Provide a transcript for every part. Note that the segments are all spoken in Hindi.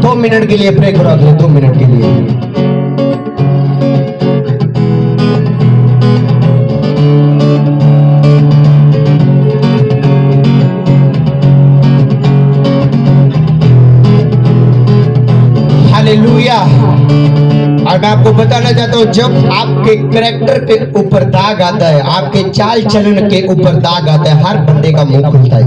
2 मिनट के लिए प्रे करो, अगले 2 मिनट के लिए। हालेलुया। और मैं आपको बताना चाहता हूं, जब आपके कैरेक्टर के ऊपर दाग आता है, आपके चाल चलन के ऊपर दाग आता है, हर बंदे का मुंह खुलता है।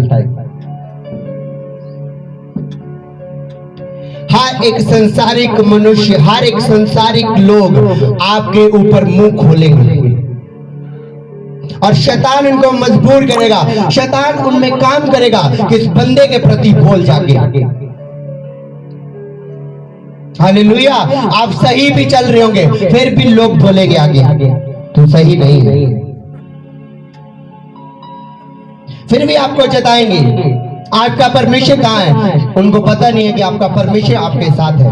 हर एक संसारिक मनुष्य, हर एक संसारिक लोग आपके ऊपर मुंह खोलेंगे और शैतान उनको मजबूर करेगा, शैतान उनमें काम करेगा कि इस बंदे के प्रति बोल जाके। हालेलुया। आप सही भी चल रहे होंगे, फिर भी लोग बोलेंगे आगे तू सही नहीं है, फिर भी आपको जताएंगे आपका परमेश्वर कहां है। उनको पता नहीं है कि आपका परमेश्वर आपके साथ है।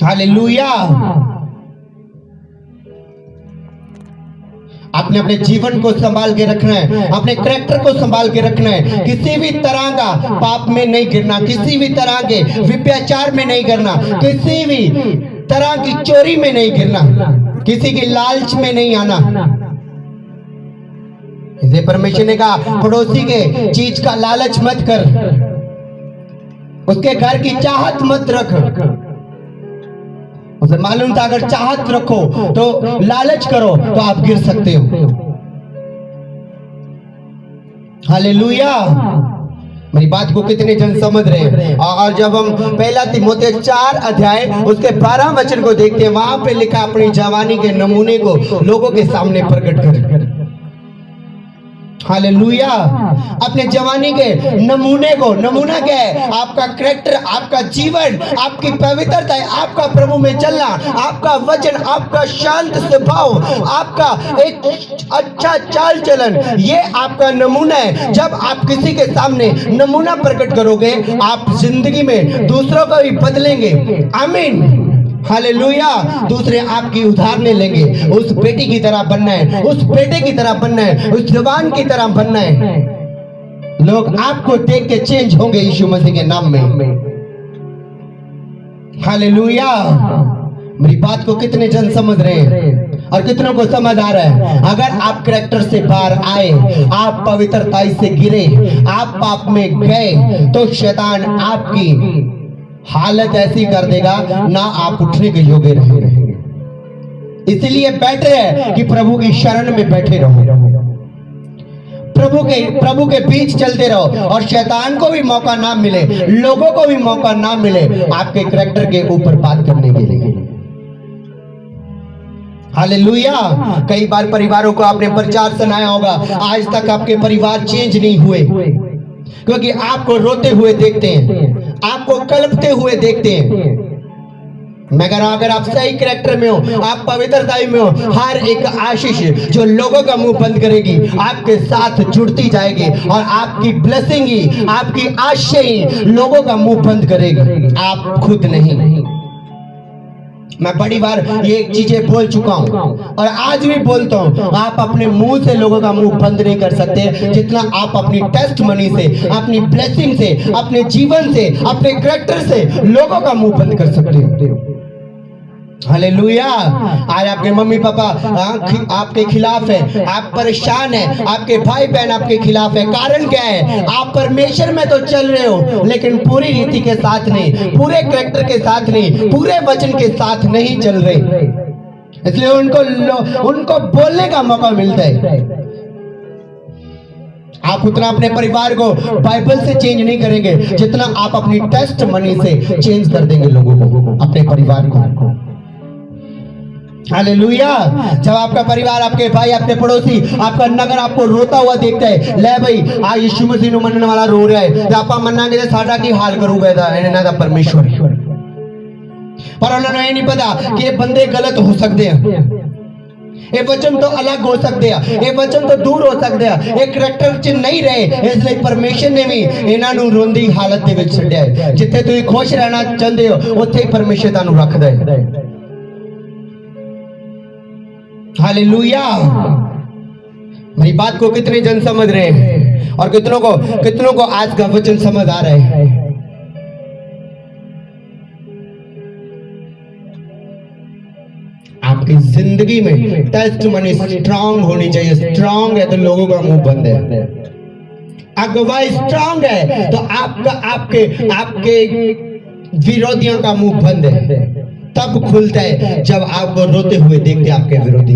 हालेलुया। आपने अपने जीवन को संभाल के रखना है, अपने कैरेक्टर को संभाल के रखना है। किसी भी तरह का पाप में नहीं गिरना, किसी भी तरह के व्यभिचार में नहीं गिरना, किसी भी तरह की चोरी में नहीं गिरना, किसी की लालच में नहीं आना। इसे परमेश्वर ने कहा पड़ोसी के चीज का लालच मत कर, उसके घर की चाहत मत रख। उसे मालूम था अगर चाहत रखो तो लालच करो तो आप गिर सकते हो। हालेलुया। मेरी बात को कितने जन समझ रहे हैं? और जब हम पहला तीमुथियुस 4 अध्याय उसके 12 वचन को देखते हैं, वहां पे लिखा अपनी जवानी के नमूने को लोगों के सामने प्रकट कर। हालेलुया। अपने जवानी के नमूने को, नमूना क्या है? आपका कैरेक्टर, आपका जीवन, आपकी पवित्रता, आपका प्रभु में चलना, आपका वचन, आपका शांत स्वभाव, आपका एक अच्छा चाल चलन, ये आपका नमूना है। जब आप किसी के सामने नमूना प्रकट करोगे, आप जिंदगी में दूसरों को भी बदलेंगे। आमीन। हालेलुया। दूसरे आपकी उदाहरण लेंगे। उस बेटी की तरह बनना है, उस बेटे की तरह बनना है, उस जवान की तरह बनना है। लोग आपको देख के चेंज होंगे यीशु मसीह के नाम में। हालेलुया। मेरी बात को कितने जन समझ रहे हैं और कितनों को समझ आ रहा है? अगर आप कैरेक्टर से बाहर आए, आप पवित्रता से गिरे, आप पाप में गए, तो शैतान आपकी हालत ऐसी कर देगा ना आप उठने के योग्य रहेंगे। इसलिए बेटर है कि प्रभु की शरण में बैठे रहो, प्रभु के बीच चलते रहो और शैतान को भी मौका ना मिले, लोगों को भी मौका ना मिले आपके कैरेक्टर के ऊपर बात करने के लिए। हालेलुया। कई बार परिवारों को आपने प्रचार सुनाया होगा, आज तक आपके परिवार चेंज नहीं हुए क्योंकि आपको रोते हुए देखते हैं, आपको कलपते हुए देखते हैं। मगर अगर आप सही कैरेक्टर में हो, आप पवित्रता में हो, हर एक आशीष जो लोगों का मुंह बंद करेगी आपके साथ जुड़ती जाएगी और आपकी ब्लेसिंग ही, आपकी आशीष ही लोगों का मुंह बंद करेगी, आप खुद नहीं। मैं बड़ी बार ये चीजें बोल चुका हूं और आज भी बोलता हूं, आप अपने मुंह से लोगों का मुंह बंद नहीं कर सकते जितना आप अपनी टेस्टमनी से, अपनी ब्लेसिंग से, अपने जीवन से, अपने कैरेक्टर से लोगों का मुंह बंद कर सकते हो। हालेलुया। आज आपके मम्मी पापा आपके खिलाफ है, आप परेशान हैं, आपके भाई बहन आपके खिलाफ है। कारण क्या है? आप परमेश्वर में तो चल रहे हो लेकिन पूरी रीति के साथ नहीं, पूरे कैरेक्टर के साथ नहीं, पूरे वचन के साथ नहीं चल रहे। इसलिए उनको बोलने का मौका मिलता है। आप उतना अपने परिवार को बाइबल से चेंज नहीं करेंगे जितना आप अपनी टेस्ट मनी से चेंज कर देंगे लोगों को, अपने परिवार को। हालेलुया। जब आपका परिवार, आपके भाई, आपके पड़ोसी, आपका नगर आपको रोता हुआ देखता है, ले भाई आज यीशु मसीह नु मनने वाला रो रहा है, आप मनांगे साडा की हाल करूगा इन्हां दा परमेश्वर। पर उन्होंने ये नहीं पता कि ये बंदे गलत हो सकते हैं, ये वचन तो अलग हो सकते हैं, ये वचन तो दूर हो सकते हैं, एक कैरेक्टर च नहीं रहे। इसलिए परमेश्वर ने भी इन्हां नु रोंदी हालत दे विच छड्डिया है। जिथे तुसीं खुश रहना चाहते हो उत्थे ही परमेश्वर तुहानू रखदा है। हालेलुया। मेरी बात को कितने जन समझ रहे हैं? और कितनों को आज का वचन समझ आ रहा है? आपकी जिंदगी में टेस्ट मनी स्ट्रांग होनी चाहिए। स्ट्रांग है तो लोगों का मुंह बंद है। अगुवाई स्ट्रांग है तो आपके विरोधियों का मुंह बंद है। तब खुलता है जब आपको रोते हुए देखते आपके विरोधी।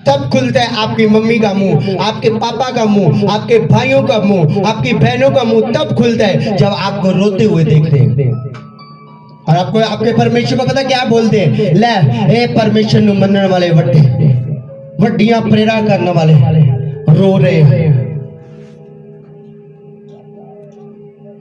तब खुलता है आपकी मम्मी का मुंह, आपके पापा का मुंह, आपके भाइयों का मुंह, आपकी बहनों का मुंह तब खुलता है जब आपको रोते हुए देखते हैं। और आपको आपके परमेश्वर को पता क्या बोलते हैं? ले ए परमेश्वर नु मनने वाले वड्डियां प्रेरा करने वाले रो रहे हैं।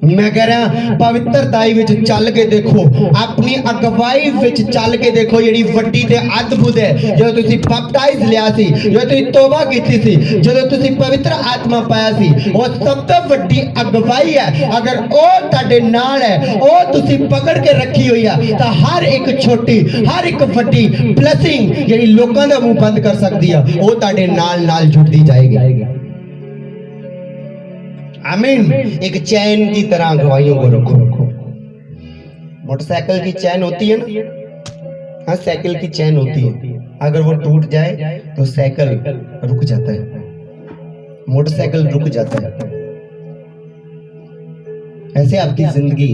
मैं कह रहा पवित्रताई विच चल के देखो, अपनी अगवाई विच चल के देखो ਜਿਹੜੀ ਵੱਡੀ ਤੇ ਅਦਭੁਤ ਹੈ। ਜਦੋਂ ਤੁਸੀਂ ਬਪਟਾਈਜ਼ ਲਿਆ ਸੀ, ਜਦੋਂ ਤੁਸੀਂ ਤੋਬਾ ਕੀਤੀ ਸੀ, ਜਦੋਂ ਤੁਸੀਂ ਪਵਿੱਤਰ ਆਤਮਾ ਪਾਇਆ ਸੀ, ਉਹ ਸਭ ਤੋਂ ਵੱਡੀ ਅਗਵਾਈ ਹੈ। ਅਗਰ ਉਹ ਤੁਹਾਡੇ ਨਾਲ ਹੈ, ਉਹ ਤੁਸੀਂ ਪਕੜ ਕੇ ਰੱਖੀ ਹੋਈ ਆ, ਤਾਂ ਹਰ ਇੱਕ ਛੋਟੀ ਹਰ ਇੱਕ ਵੱਡੀ ਬਲੇਸਿੰਗ ਜਿਹੜੀ ਲੋਕਾਂ ਦਾ ਮੂੰਹ ਬੰਦ ਕਰ ਸਕਦੀ ਆ, ਉਹ ਤੁਹਾਡੇ ਨਾਲ ਜੁੜਦੀ ਜਾਏਗੀ। आमीन। एक चैन की तरह अगुवाइयों को रखो। मोटरसाइकिल की चैन होती है ना, हाँ साइकिल की चैन होती है। अगर वो टूट जाए तो साइकिल रुक जाता है, मोटरसाइकिल रुक जाता है। ऐसे आपकी जिंदगी,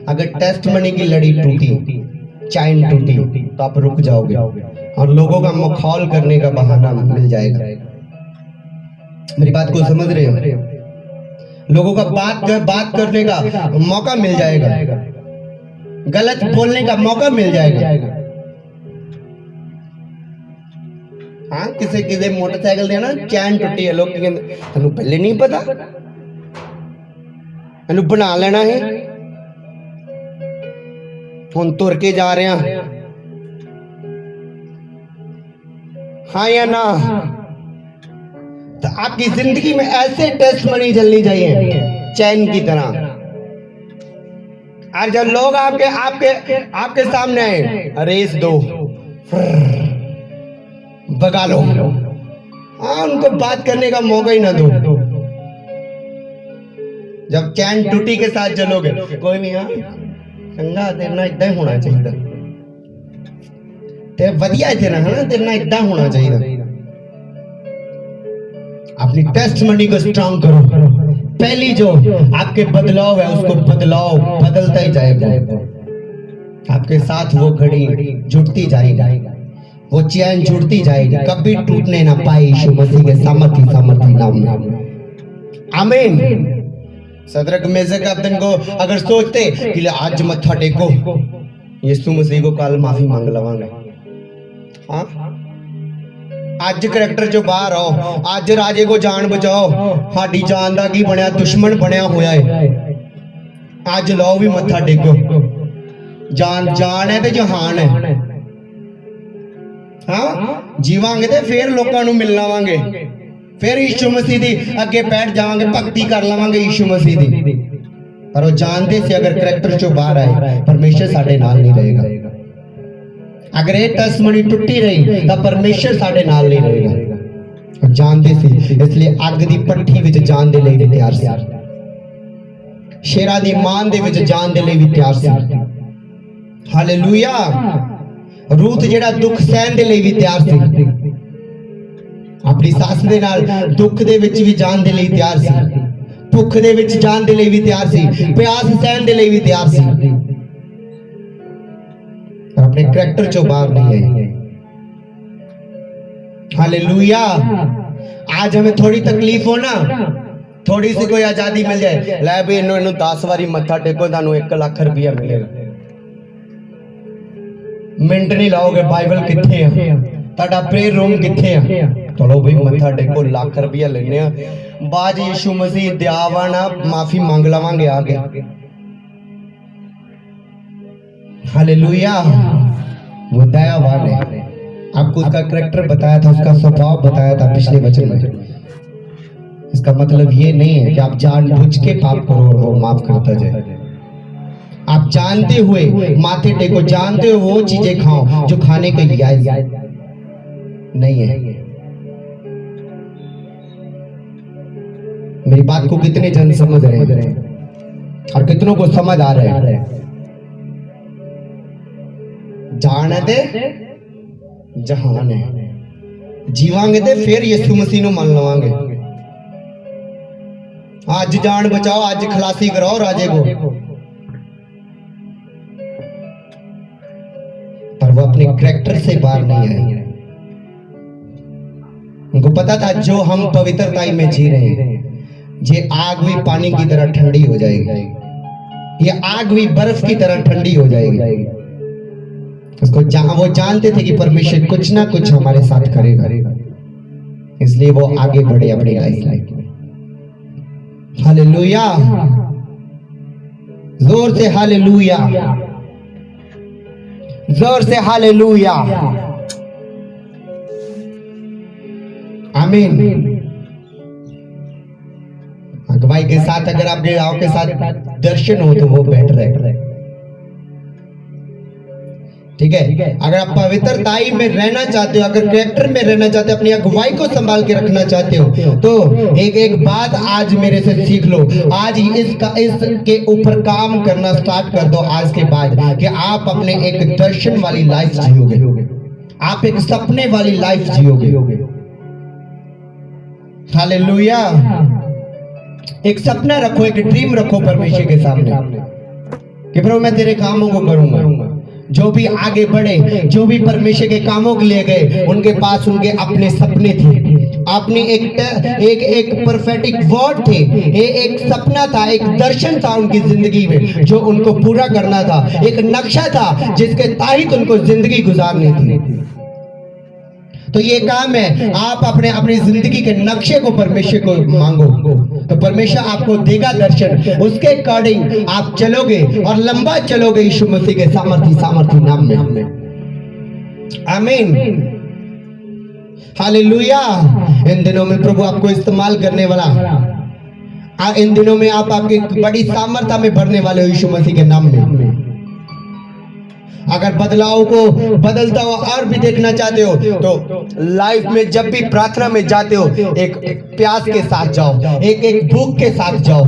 अगर टेस्ट मनी की लड़ी टूटी, चैन टूटी, तो आप रुक जाओगे और लोगों का मखौल करने का बहाना मिल जाएगा। मेरी बात को समझ रहे हो? लोगों का बात करने का मौका मिल जाएगा, गलत बोलने का मौका मिल जाएगा। हाँ किसी मोटरसाइकिल देना चैन टूटी है, लोग कहते तेन पहले नहीं पता, तेन बना लेना है, हुण तुर के जा रहे हैं, हाँ या ना? तो आपकी जिंदगी में ऐसे टेस्ट मनी चलनी चाहिए चैन की तरह। और जब लोग आपके सामने आए, रेस दो, भगा लो, हाँ उनको बात करने का मौका ही ना दो। जब चैन टूटी के साथ चलोगे, कोई नहीं, हाँ चंगा तेरे ना इतना ही होना चाहिए, तेरे वधिया तेरा है ना, तेरे ना इतना होना चाहिए। अपनी टेस्ट मनी को स्ट्रांग करो। पहली जो आपके बदलाव है, उसको बदलता ही जाएगा। आपके साथ वो घड़ी जुड़ती जाएगी, वो चैन जुड़ती जाएगी, कभी टूटने ना पाए यीशु मसीह के सामर्थी नाम में। आमीन। सदरक मेजक अबेदनगो अगर सोचते कि आज मत्था टेको, यीशु मसीह को कल माफी मांग लवांगे, हाँ अज करैक्टर चो बाहर आओ, अज राजे को जान बचाओ, साडी जान दा की बनया, दुश्मन बनया होया है, अज लाओ भी मत्था टेको। जान है ते जहान है, हाँ जीवांगे ते फिर लोकां नूं मिल लवांगे, फिर यीशु मसीह दी अगे बैठ जावांगे, भक्ति कर लवांगे यीशु मसीह दी। पर वो जानते से अगर करैक्टर चो बाहर आए, परमेश्वर साडे नाल नहीं रहेगा। अगर ये टेस्ट मनी टुटी रही तो परमेश्वर साडे नाल नहीं रहेगा। जानते सी, इसलिए अग दी पट्ठी विच जान दे लई भी तैयार सी, शेरा दी मान दे विच जान दे लई भी तैयार सी। हालेलुया। रूत जेड़ा दुख सहन दे लई भी तैयार सी, अपनी सास दे नाल दुख दे विच भी जान दे लई तैयार सी, भुख दे विच जान दे लई भी तैयार सी, प्यास सहन दे लई भी तैयार सी। अपने करैक्टर चो बाहर नहीं है। हालेलुया। आज हमें थोड़ी तकलीफ हो ना, थोड़ी सी कोई आजादी मिल जाए, लै भी इन्हों 10 बारी मत्था टेको, थानू 1 लाख रुपया मिलेगा। मिनट नहीं लाओगे, बाइबल किथे है, ताड़ा प्रेयर रूम किथे है, चलो भाई मत्था टेको, लाख रुपया लेने बाद यीशु मसीह दयावा ना माफी मांग लवांगे आगे। हालेलुया। वो दयावान है। आपको उसका करैक्टर बताया था, उसका स्वभाव बताया था पिछले वचन में। इसका मतलब ये नहीं है कि आप जानबूझ के पाप करो और वो माफ करता जाए। आप जानते हुए माथे टेको, जानते हुए वो चीजें खाओ जो खाने के जायज नहीं है। मेरी बात को कितने जन समझ रहे हैं और कितनों को समझ आ रहा है? जाने दे जहान है, जीवांगे दे फिर यीशु मसीह नु मान लवांगे। आज जान बचाओ, आज खलासी कराओ राजे को, पर वो अपने कैरेक्टर से बाहर नहीं आए। उनको पता था जो हम पवित्रताई में जी रहे हैं, ये आग भी पानी की तरह ठंडी हो जाएगी, ये आग भी बर्फ की तरह ठंडी हो जाएगी। उसको वो जानते थे कि परमेश्वर कुछ ना कुछ हमारे साथ करेगा, इसलिए वो आगे बढ़े अपनी लाइफ में। हालेलुया, जोर से हालेलुया, जोर से हालेलुया, आमीन। अगुवाई के साथ अगर आपके गांव के साथ दर्शन हो तो वो बेटर है, ठीक है। अगर आप पवित्रताई में रहना चाहते हो, अगर कैरेक्टर में रहना चाहते हो, अपनी अगुवाई को संभाल के रखना चाहते हो, तो एक बात आज मेरे से सीख लो। आज इसके ऊपर काम करना स्टार्ट कर दो आज के बाद, कि आप अपने एक दर्शन वाली लाइफ जियोगे, आप एक सपने वाली लाइफ जियोगे। हालेलुया। एक सपना रखो, एक ड्रीम रखो परमेश्वर के सामने कि प्रभु मैं तेरे कामों को करूंगा। जो भी आगे बढ़े, जो भी परमेश्वर के कामों के लिए गए, उनके पास उनके अपने सपने थे, अपनी एक परफेक्ट वर्ड थे, एक सपना था, एक दर्शन था उनकी जिंदगी में जो उनको पूरा करना था, एक नक्शा था जिसके तहत उनको जिंदगी गुजारनी थी। तो ये काम है, आप अपनी जिंदगी के नक्शे को परमेश्वर को मांगो, तो परमेश्वर आपको देगा दर्शन। उसके अकॉर्डिंग आप चलोगे और लंबा चलोगे यीशु मसीह के सामर्थी नाम में। आमीन, हालेलुया। इन दिनों में प्रभु आपको इस्तेमाल करने वाला, इन दिनों में आप आपकी बड़ी सामर्थ्य में भरने वाले हो यीशु मसीह के नाम में। अगर बदलाव को बदलता हुआ और भी देखना चाहते हो तो लाइफ में जब भी प्रार्थना में जाते हो, एक प्यास के साथ जाओ, एक भूख के साथ जाओ,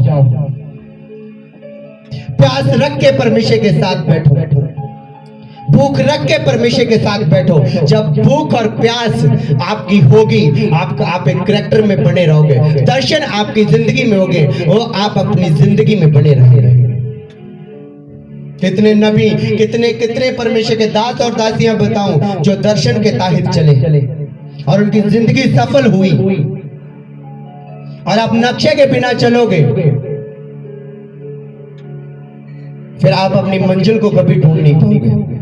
प्यास रख के परमेश्वर के साथ बैठो, भूख रख के परमेश्वर के साथ बैठो। जब भूख और प्यास आपकी होगी, आप एक कैरेक्टर में बने रहोगे, दर्शन आपकी जिंदगी में होगे, वो आप अपनी जिंदगी में बने रहेंगे। कितने नबी, कितने परमेश्वर के दास और दासियां बताऊं जो दर्शन के तहत चले और उनकी जिंदगी सफल हुई। और आप नक्शे के बिना चलोगे फिर आप अपनी मंजिल को कभी ढूंढ नहीं पाओगे।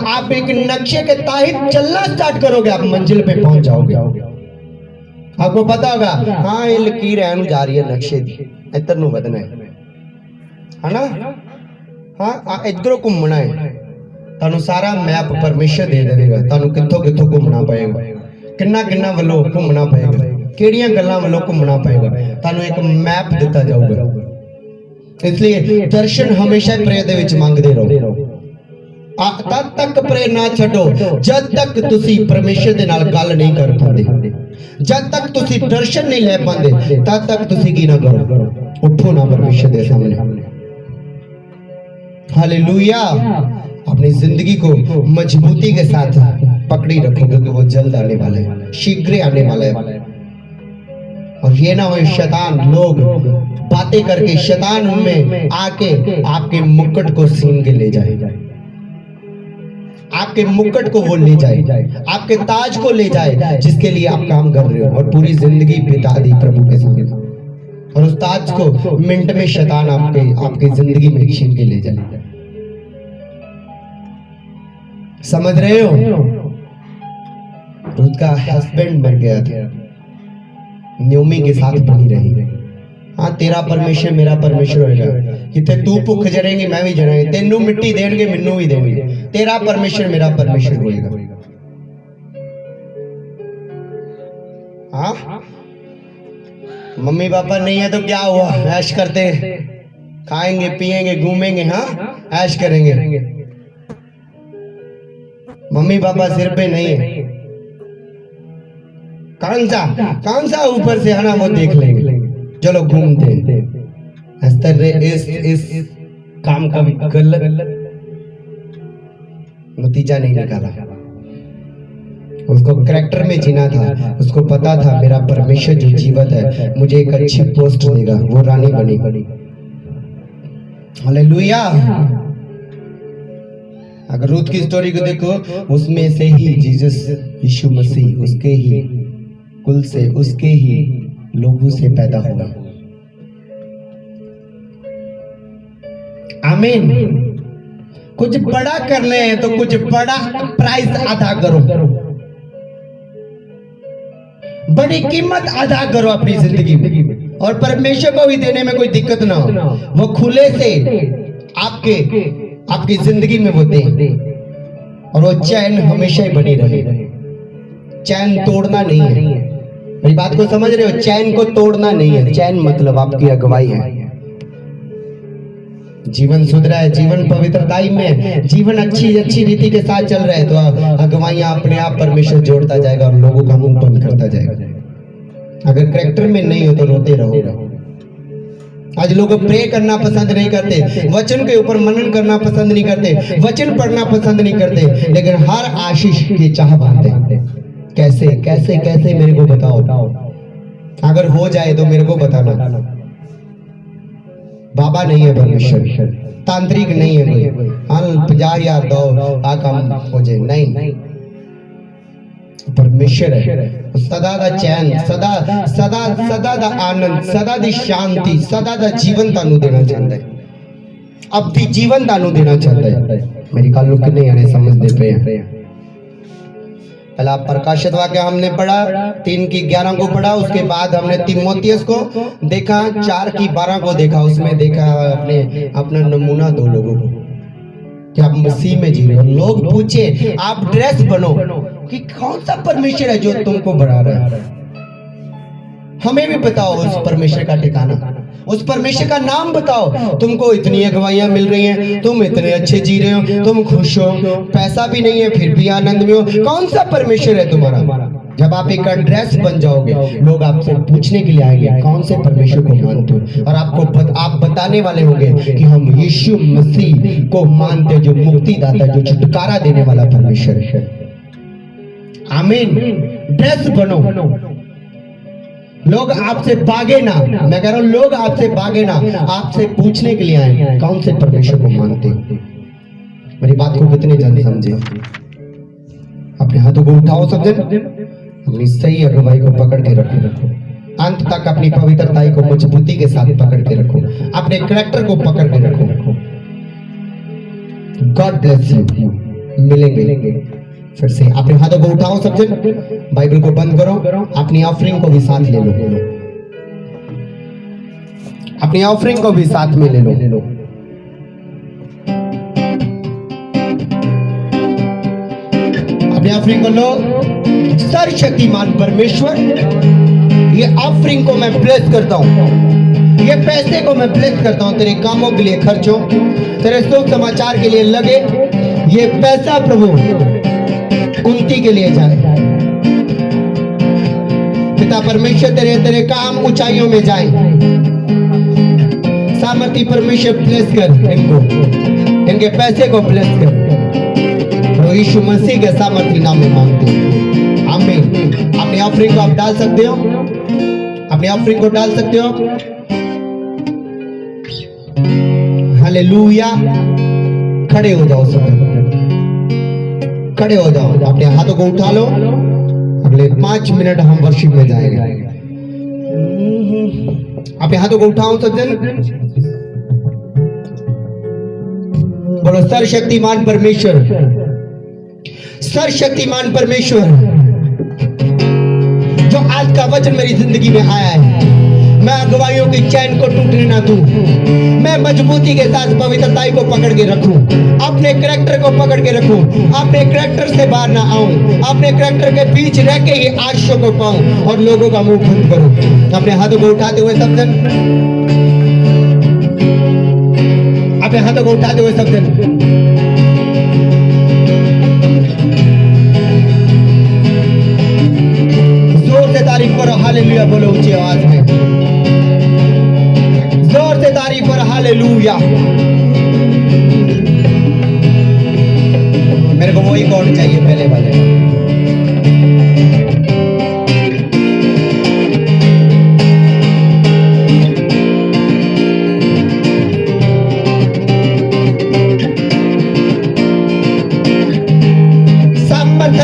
आप एक नक्शे के तहत चलना स्टार्ट करोगे, आप मंजिल पे पहुंच जाओगे। आपको पता होगा, हाँ ये लकीर है जा रही है नक्शे दी, इधर नु बदना है ना, हाँ इधरों घूमना है। तानू सारा मैप परमेश्वर दे देगा, तानू कित्थों कित्थों घूमना पएगा, किन्ना वालों घूमना पएगा, किहड़ियां गल्लां वालों घूमना पएगा, तानू एक मैप दिता जाऊगा। इसलिए दर्शन हमेशा प्रेयर दे विच मंगदे रहो। तद तक प्रेयर ना छड्डो जद तक तुसी परमेश्वर दे नाल गल नहीं कर पांदे, जब तक तुसी दर्शन नहीं ले पांदे तब तक तुसी की ना करो, उठो ना परमेश्वर दे सामने। हालेलुया। अपनी जिंदगी को मजबूती के साथ पकड़ी रखो, क्योंकि वो जल्द आने वाला है, शीघ्र आने वाला है। और ये ना हो शैतान लोग बातें करके, शैतान उनमें आके आपके मुकुट को छीन के ले जाए, आपके मुकुट को वो ले जाए, आपके ताज को ले जाए जिसके लिए आप काम कर रहे हो, और पूरी जिंदगी बिता दी प्रभु के सामने, और उस ताज को मिनट में शैतान आपके जिंदगी में छीन के ले जाए। समझ रहे हो? रुत का हस्बैंड बन गया था, न्योमी के साथ बनी रही। हाँ, तेरा परमेश्वर मेरा परमेश्वर होगा, कितने तू भुख जरेंगी मैं भी जरेंगे, तेनू मिट्टी देंगे मैनू भी देंगे, तेरा परमेश्वर मेरा परमेश्वर होगा। हाँ, मम्मी पापा नहीं है तो क्या हुआ, ऐश करते खाएंगे पिएंगे घूमेंगे, हाँ ऐश करेंगे। मम्मी पापा सिर पे नहीं है, कौन सा ऊपर से है ना वो देख लेंगे, चलो घूमते। इस तरह इस काम का भी गलत नतीजा नहीं निकाला। उसको करैक्टर में जीना था, उसको पता था मेरा परमेश्वर जो जीवित है मुझे एक अच्छी पोस्ट देगा, वो रानी बनी। हालेलुया। अगर रूथ की स्टोरी को देखो, उसमें से ही जीसस यीशु मसीह उसके ही कुल से, उसके ही लोगों से पैदा हुआ। आमीन। कुछ बड़ा कर ले तो कुछ बड़ा प्राइस अदा करो, बड़ी कीमत अदा करो अपनी जिंदगी में, और परमेश्वर को भी देने में कोई दिक्कत ना हो। वो खुले से आपकी जिंदगी में वो दे, और वो चैन हमेशा ही बनी रहे। चैन तोड़ना नहीं है, मेरी बात को समझ रहे हो? चैन को तोड़ना नहीं है। चैन मतलब आपकी अगुवाई है। जीवन सुधरा है, जीवन पवित्रताई में, जीवन अच्छी रीति के साथ चल रहा है, तो अगुवाइयां अपने आप परमेश्वर जोड़ता जाएगा और लोगों का मुंह बंद करता जाएगा। अगर कैरेक्टर में नहीं हो तो रोते रहोगे। आज लोग प्रे करना पसंद नहीं करते, वचन के ऊपर मनन करना पसंद नहीं करते, वचन पढ़ना पसंद नहीं करते, लेकिन हर आशीष की चाह मानते हैं। कैसे कैसे कैसे मेरे को बताओ, अगर हो जाए तो मेरे को बताना। बाबा नहीं है परमेश्वर, तांत्रिक नहीं है कोई, 50,000 दो आ काम हो जाए, नहीं। परमेश्वर है, सदा दा चैन, सदा दा आनंद, सदा दी शांति, सदा दा जीवन तानू देना चाहता है, अब दी जीवन तानू देना चाहता है। मेरी गल कितने आने समझते पे हैं। पहला प्रकाशित वाक्य हमने पढ़ा, 3:11 को पढ़ा, उसके बाद हमने तीमुथियुस को देखा, 4:12 को देखा। उसमें देखा अपना नमूना दो लोगों को कि आप मसीह में जी रहे हो। लोग पूछे, आप ड्रेस बनो कि कौन सा परमेश्वर है जो तुमको बढ़ा रहा है। हमें भी बताओ उस परमेश्वर का ठिकाना, उस परमेश्वर का नाम बताओ। तुमको इतनी अगुवाइयां मिल रही हैं, तुम इतने अच्छे जी रहे हो, तुम खुश हो, पैसा भी नहीं है फिर भी आनंद में हो। कौन सा परमेश्वर है तुम्हारा? जब आप एक ड्रेस बन जाओगे, लोग आपसे पूछने के लिए आएंगे कौन से परमेश्वर को मानते हो, और आप बताने वाले होंगे कि हम यीशु मसीह को मानते, जो मुक्तिदाता, जो छुटकारा देने वाला परमेश्वर है। आमीन। ड्रेस बनो, लोग आपसे भागे ना। मैं कह रहा हूं, लोग आपसे भागे ना, आपसे पूछने के लिए आए कौन से परमेश्वर को मानते हो। मेरी बात को कितने जन समझे? अपने हाथों को उठाओ सब जन, अपनी सही अगुवाई को पकड़ के रखो, अंत तक अपनी पवित्रताई को मजबूती के साथ पकड़ के रखो, अपने कैरेक्टर को पकड़ के रखो। God bless you. मिलेंगे फिर से। अपने हाथों को उठाओ सब जन, बाइबल को बंद करो, अपनी ऑफरिंग को भी साथ ले लो, अपनी ऑफरिंग को भी साथ में ले लो। अपनी ऑफरिंग को लो। सर्वशक्तिमान परमेश्वर, ये ऑफरिंग को मैं ब्लेस करता हूं, ये पैसे को मैं ब्लेस करता हूं, तेरे कामों के लिए खर्चो, तेरे शुभ समाचार के लिए लगे। ये पैसा प्रभु उन्नति के लिए जाए। पिता परमेश्वर, तेरे काम ऊंचाइयों में जाए। सामर्थी परमेश्वर ब्लेस कर इनको, इनके पैसे को ब्लेस कर, और यीशु मसीह के सामर्थी नाम में मांगते हैं। आमीन। अपनी ऑफरिंग को आप डाल सकते हो, अपनी ऑफरिंग को डाल सकते हो। हालेलुया। खड़े हो जाओ सब, खड़े हो जाओ, अपने हाथों को उठा लो। अगले 5 मिनट हम वर्शिप में जाएंगे। अपने हाथों को उठाओ सब जन, बोलो सर्वशक्तिमान परमेश्वर, सर्वशक्तिमान परमेश्वर, जो आज का वचन मेरी जिंदगी में आया है, मैं अगुवाइयों की चैन को टूटने ना दूं, मैं मजबूती के साथ पवित्रताई को पकड़ के रखूं, अपने कैरेक्टर को पकड़ के रखूं, अपने कैरेक्टर से बाहर ना आऊं, अपने कैरेक्टर के बीच रह के ही आशीषों को पाऊं और लोगों का मुंह बंद करूं। अपने हाथों को उठाते हुए सब जन, अपने हाथों को उठाते हुए सब जन, जोर से करो, हालेलुया बोलो ऊंची आवाज में, जोर से तारीफ करो, हालेलुया। मेरे को वही कॉर्ड चाहिए पहले वाले।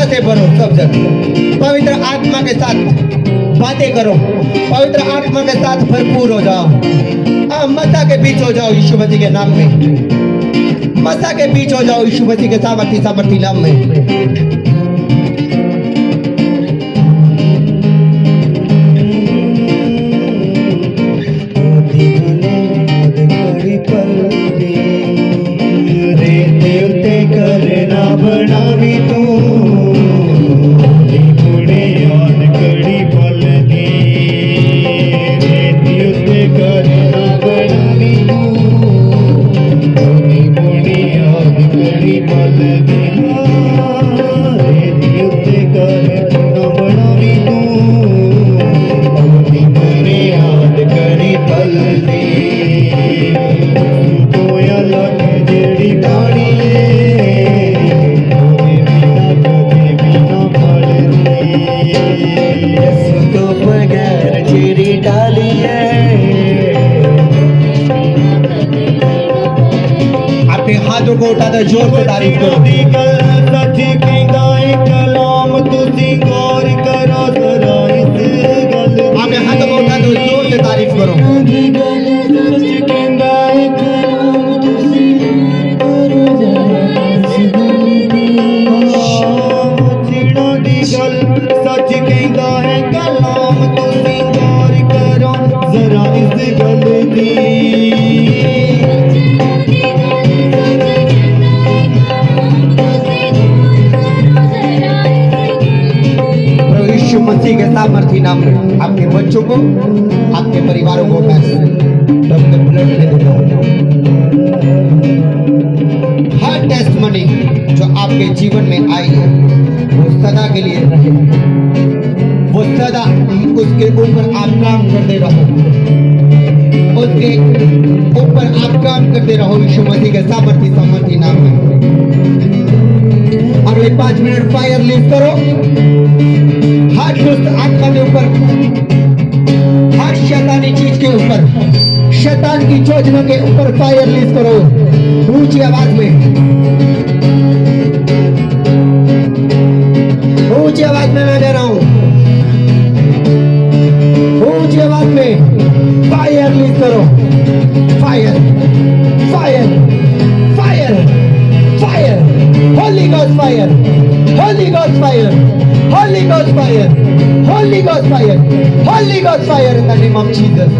से भरो सब जन, पवित्र आत्मा के साथ बातें करो, पवित्र आत्मा के साथ भरपूर हो जाओ। मसा के बीच हो जाओ यीशु मसीह के नाम में, मसा के बीच हो जाओ यीशु मसीह के सामर्थी नाम में। अपने हाथों को उठा दो, जोर से तारीफ करो। सच कहंदा है कलाम तुसी गौर करो जरा इस गल। अपने हाथों को उठा दो, जोर से तारीफ करो। सच कहंदा है कलाम तुसी करो जरा इस गल दी गल। सच कहंदा है कलाम तुसी गौर करो जरा इस गल दी। मसीह के सामर्थी नाम में आपके बच्चों को, आपके परिवारों को मैं प्रभु के ब्लड में देता हूं। हर टेस्टमनी जो आपके जीवन में आई है वो सदा के लिए रहे, वो सदा उसके ऊपर आप काम करते रहो, उसके ऊपर आप काम करते रहो यीशु मसीह के सामर्थी नाम में। अगले 5 मिनट फायर लिफ्ट करो, हर दुष्ट आत्मा के ऊपर, हर शैतानी चीज के ऊपर, शैतान की योजना के ऊपर फायर रिलीज करो ऊंची आवाज में, ऊंची आवाज में मैं दे रहा हूं, ऊंची आवाज में फायर रिलीज करो। Fire fire fire fire, Holi God fire, Holi God fire, Holy Ghost fire, Holy Ghost fire, Holy Ghost fire in the name of Jesus.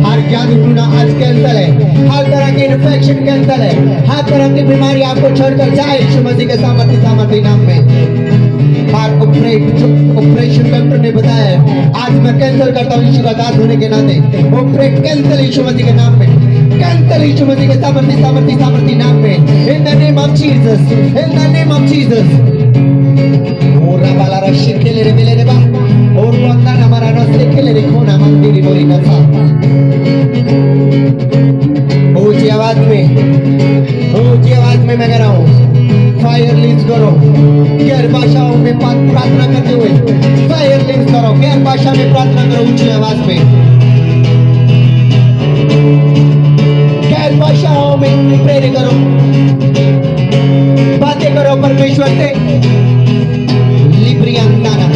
हर जादू टूना आज कैंसल है, हर तरह की इन्फेक्शन कैंसल है, हर तरह की बीमारी आपको छोड़कर जाए यीशु मसीह के सामर्थी नाम में। हर ऑपरेशन डॉक्टर ने बताया है, आज मैं कैंसल करता हूँ यीशु का दास होने के नाते, ऑपरेट कैंसल यीशु मसीह के नाम में, कैंसल यीशु मसीह के सामर्थी नाम में, in the name of Jesus, in the name of Jesus. Ora rashir kele re mele reba, or wanda na mara noste kele re khona mandiri bori nasa. ऊंची आवाज में मैं कह रहा हूँ, फायर रिलीज करो, गैर भाषाओं में प्रार्थना करते हुए फायर रिलीज करो, गैर भाषा में प्रार्थना करो ऊंची आवाज में, गैर भाषाओं में प्रेर करो, बातें करो परमेश्वर से। Libriandana,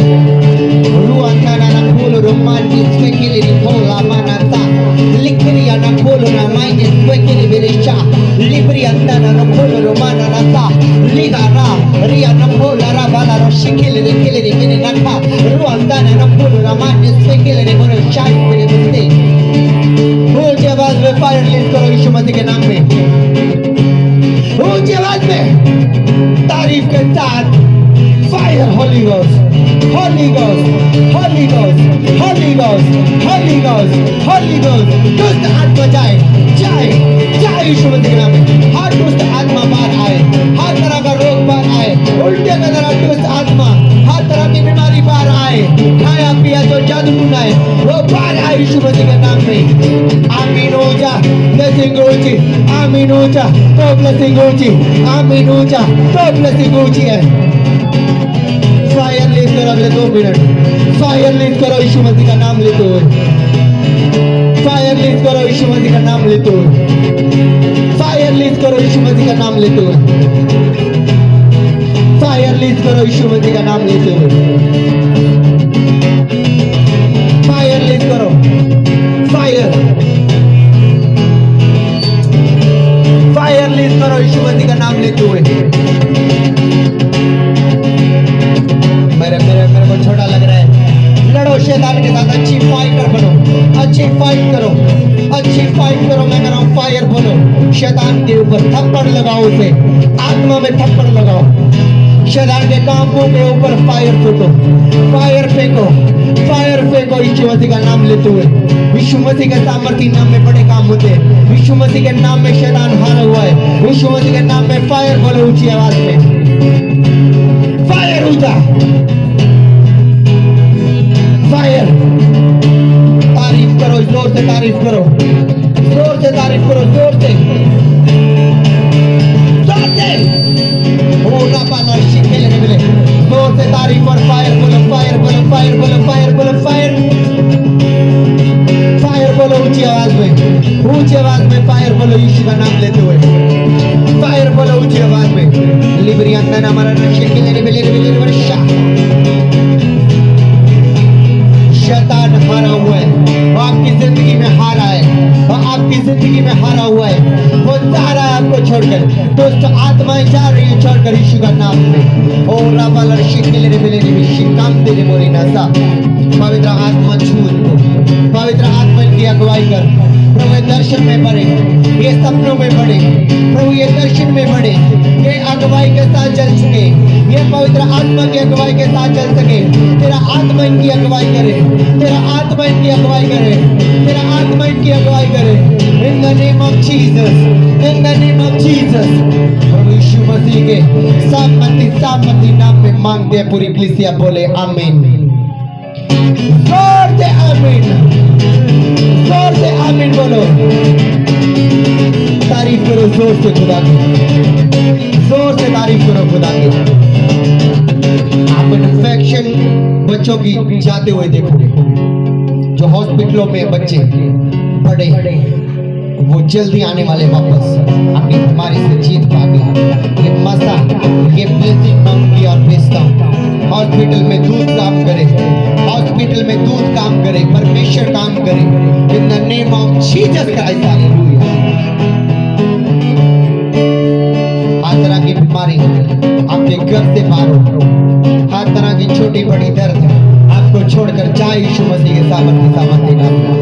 Ruandana, Polo, Romani, Swekili, Pola, Manata, Libriana, Polo, Ramai, Swekili, Verisha, Libriandana, Polo, Romana, Nata, Ligara, Riana, Pola, Ravala, Shikili, the Kili, Naka, Ruandana, Polo, Ramani, Swekili, Verisha, Verisha. ऊंची आवाज में फायर रिलीज करो यीशु मसीह के नाम में, ऊंची आवाज में तारीफ के साथ fire. Holi ghost, Holi ghost, Holi ghost, Holi ghost, Holi ghost, Holi ghost. दुष्ट आत्मा जाए जाए जाए यीशु मसीह के नाम में, हर दुष्ट आत्मा बाहर आए, हर तरह का रोग बाहर आए, उल्टे का तरह दुष्ट आत्मा, हर तरह की बीमारी बाहर आए टुनाए, खाया पिया जो जादू टुनाए, वो बाहर आए यीशु मसीह के नाम में। आमीन हो जा, ब्लेसिंग हो जी, आमीन हो जा, तो ब्लेसिंग हो जी, आमीन हो जा, तो ब्लेसिंग हो जी है। फायर रिलीज करो अगले 2 मिनट, फायर रिलीज करो यीशु मसीह का नाम लेते हुए, फायर रिलीज करो यीशु मसीह का नाम लेते हुए, फायर रिलीज करो यीशु मसीह का नाम लेते हुए, फायर रिलीज करो यीशु मसीह का नाम लेते हुए, फायर रिलीज करो, फायर, फायर रिलीज करो यीशु मसीह का नाम लेते हुए। मेरे को छोटा लग रहा है। लड़ो शैतान के साथ, अच्छी फाइटर बनो, अच्छी फाइट करो, अच्छी फाइट करो। मैं कह रहा हूँ फायर बोलो, शैतान के ऊपर थप्पड़ लगाओ, उसे आत्मा में थप्पड़ लगाओ, शैतान के कामों के ऊपर फायर फेंको, फायर फेंको, फायर फेंको यीशु मसीह का नाम लेते हुए। यीशु मसीह के सामर्थ्य नाम में बड़े काम होते हैं। यीशु मसीह के नाम में शैतान हारा हुआ है। यीशु मसीह के नाम में फायर बोलो ऊंची आवाज में, फायर हो जा, फायर। तारीफ करो, जोर से तारीफ करो, जोर से तारीफ करो, जोर से, जोर से। ओ ना पाना शिखे लेने मिले, जोर से तारीफ और फायर बोलो, फायर बोलो, फायर बोलो, फायर बोलो, फायर, फायर बोलो ऊंची आवाज में, ऊंची आवाज में फायर बोलो यीशु का नाम लेते हुए, फायर बोलो ऊंची आवाज में। लिब्रियन ना हमारा शिखे लेने मिले वर्षा। शैतान हारा हुआ है, वो आपकी जिंदगी में हारा है, वो आपकी जिंदगी में हारा हुआ है, वो जा रहा है आपको छोड़कर। दोस्त आत्माएं जा रही है छोड़कर यीशु का नाम में। ओ राबालर शिकेले मिले शिकाम तेरे मोरी नसा। पवित्र आत्मा छू इनको, पवित्र आत्मा की अगुवाई कर प्रभु। ये दर्शन में बढ़े, ये सपनों में बढ़े प्रभु, ये दर्शन में बढ़े, ये अगुवाई के साथ चल सके, ये पवित्र आत्मा की अगुवाई के साथ चल सके। तेरा आत्मा इनकी अगुवाई करे, तेरा आत्मा इनकी अगुवाई करे, तेरा आत्मा इनकी अगुवाई करे। In the name of Jesus, in the name of Jesus. प्रभु यीशु मसीह के सामर्थ्य नाम में मांगते हैं। पूरी कलीसिया बोले आमीन, जोर से आमीन, जोर से आमीन बोलो। तारीफ करो जोर से खुदा की, जोर से तारीफ करो खुदा की। आप इन्फेक्शन बच्चों की जाते हुए देखोगे, जो हॉस्पिटलों में बच्चे पड़े वो जल्दी आने वाले वापस अपनी बीमारी से जीत पाएंगे। ये मसा, ये ब्लेसिंग मांगी और भेजता हूँ। हॉस्पिटल में दूध काम करे, हॉस्पिटल में दूध काम करे, परमेश्वर काम करे। In the name of Jesus Christ, hallelujah. हर तरह की बीमारी आपके घर से बाहर हो, हर तरह की छोटी बड़ी दर्द आपको छोड़कर जाए यीशु मसीह के सामर्थ्य नाम में।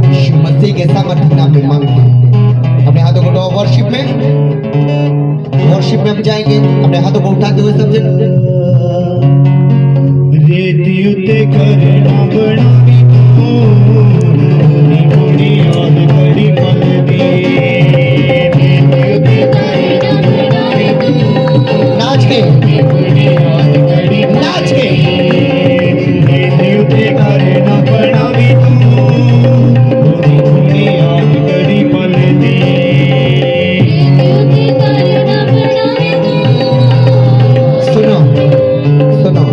यीशु मसीह के सामर्थ्य नाम में मांगते हैं। अपने हाथों को उठाओ, वर्शिप में हम जाएंगे। अपने हाथों को उठाते हुए सबसे रेती उते करना बनावी तू, मोरी मोरी याद कड़ी पल दी। रेती उते करना बनावी तू, नाच के, नाच के। रेती उते करना बनावी तू, मोरी मोरी याद कड़ी पल दी। सुनो, सुनो,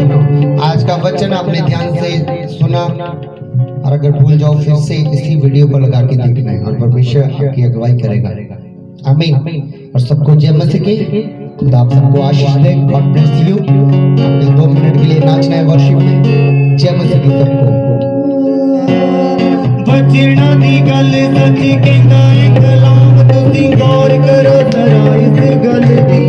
आज का वचन आपने ध्यान से सुना, और अगर भूल जाओ फिर से इसी वीडियो को लगा के देखना है, और परमेश्वर आपकी अगुवाई करेगा। आमीन। और सबको जय मसीह की। खुदा आप सबको आशीष दे। God bless you. आपने 2 मिनट के लिए नाचना है वर्शिप में। जय मसीह की सबको। बचना दी गल सच कहंदा है कलाम, तुसी गौर करो जरा इस गल दी।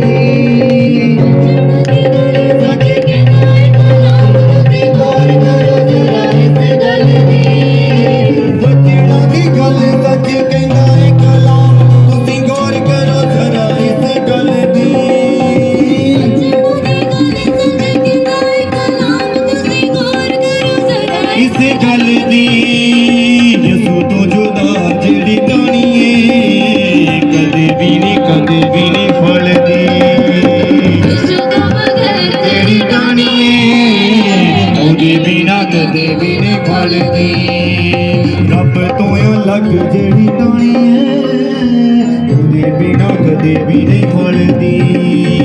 कदे भी नहीं फल दी। कदे भी नहीं फलदी रब तो अलग जेड़ी टोनी है ਉਹਦੇ ਬਿਨਾ ਕਦੇ ਵੀ ਨਹੀਂ ਫਲਦੀ